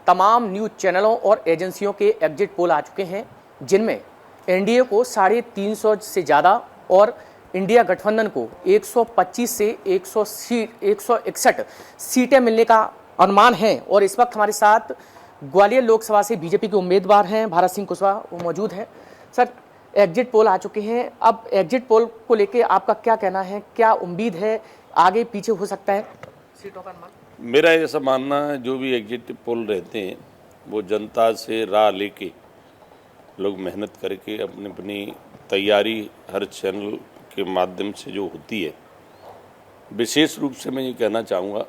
तमाम न्यूज़ चैनलों और एजेंसियों के एग्जिट पोल आ चुके हैं, जिनमें एनडीए को 350 से ज़्यादा और इंडिया गठबंधन को 125 से 161 सीटें मिलने का अनुमान है। और इस वक्त हमारे साथ ग्वालियर लोकसभा से बीजेपी के उम्मीदवार हैं भारत सिंह कुशवाहा, वो मौजूद हैं। सर, एग्जिट पोल आ चुके हैं, अब एग्जिट पोल को लेके आपका क्या कहना है, क्या उम्मीद है, आगे पीछे हो सकता है सीटों का अनुमान? मेरा ऐसा मानना है, जो भी एग्जिट पोल रहते हैं वो जनता से राय लेके लोग मेहनत करके अपनी अपनी तैयारी हर चैनल के माध्यम से जो होती है, विशेष रूप से मैं ये कहना चाहूँगा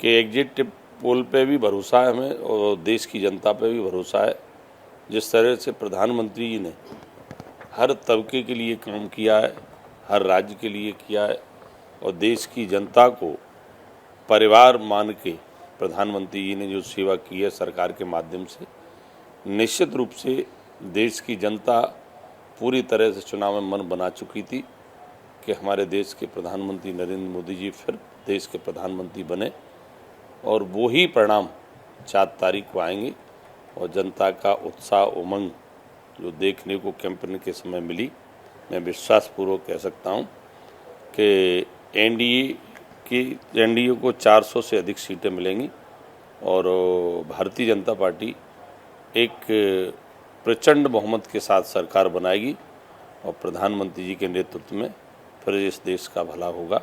कि एग्जिट पोल पे भी भरोसा है हमें और देश की जनता पे भी भरोसा है। जिस तरह से प्रधानमंत्री जी ने हर तबके के लिए काम किया है, हर राज्य के लिए किया है और देश की जनता को परिवार मान के प्रधानमंत्री जी ने जो सेवा की है सरकार के माध्यम से, निश्चित रूप से देश की जनता पूरी तरह से चुनाव में मन बना चुकी थी कि हमारे देश के प्रधानमंत्री नरेंद्र मोदी जी फिर देश के प्रधानमंत्री बने और वो ही परिणाम 4 तारीख को आएंगे। और जनता का उत्साह उमंग जो देखने को कैंपेन के समय मिली, मैं विश्वासपूर्वक कह सकता हूँ कि एनडीए को 400 से अधिक सीटें मिलेंगी और भारतीय जनता पार्टी एक प्रचंड बहुमत के साथ सरकार बनाएगी और प्रधानमंत्री जी के नेतृत्व में फिर इस देश का भला होगा,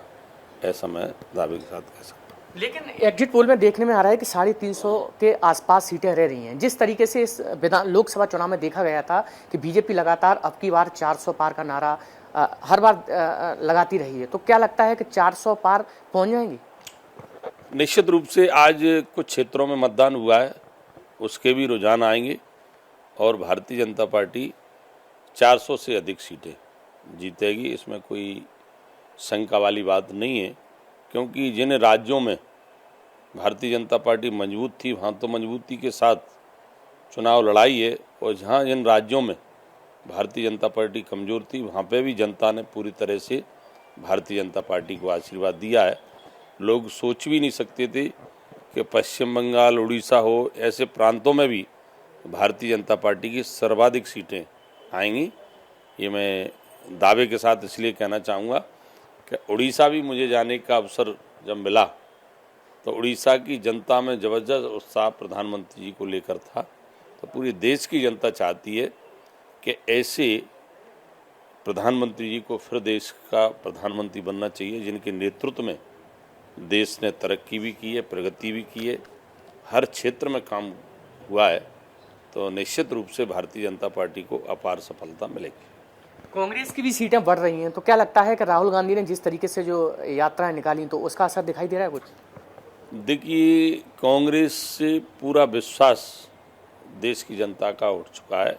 ऐसा मैं दावे के साथ कह सकता हूँ। लेकिन एग्जिट पोल में देखने में आ रहा है कि 350 के आसपास सीटें रह रही हैं। जिस तरीके से इस लोकसभा चुनाव में देखा गया था कि बीजेपी लगातार अब की बार 400 पार का नारा हर बार लगाती रही है, तो क्या लगता है कि 400 पार पहुंच जाएंगी? निश्चित रूप से आज कुछ क्षेत्रों में मतदान हुआ है, उसके भी रुझान आएंगे और भारतीय जनता पार्टी 400 से अधिक सीटें जीतेगी, इसमें कोई शंका वाली बात नहीं है। क्योंकि जिन राज्यों में भारतीय जनता पार्टी मजबूत थी वहाँ तो मजबूती के साथ चुनाव लड़ाई है और जहाँ जिन राज्यों में भारतीय जनता पार्टी कमज़ोर थी वहाँ पे भी जनता ने पूरी तरह से भारतीय जनता पार्टी को आशीर्वाद दिया है। लोग सोच भी नहीं सकते थे कि पश्चिम बंगाल, उड़ीसा हो, ऐसे प्रांतों में भी भारतीय जनता पार्टी की सर्वाधिक सीटें आएंगी। ये मैं दावे के साथ इसलिए कहना चाहूँगा कि उड़ीसा भी मुझे जाने का अवसर जब मिला तो उड़ीसा की जनता में ज़बरदस्त उत्साह प्रधानमंत्री जी को लेकर था। तो पूरे देश की जनता चाहती है कि ऐसे प्रधानमंत्री जी को फिर देश का प्रधानमंत्री बनना चाहिए, जिनके नेतृत्व में देश ने तरक्की भी की है, प्रगति भी की है, हर क्षेत्र में काम हुआ है। तो निश्चित रूप से भारतीय जनता पार्टी को अपार सफलता मिलेगी। कांग्रेस की भी सीटें बढ़ रही हैं, तो क्या लगता है कि राहुल गांधी ने जिस तरीके से जो यात्राएं निकाली तो उसका असर दिखाई दे रहा है कुछ? देखिए, कांग्रेस से पूरा विश्वास देश की जनता का उठ चुका है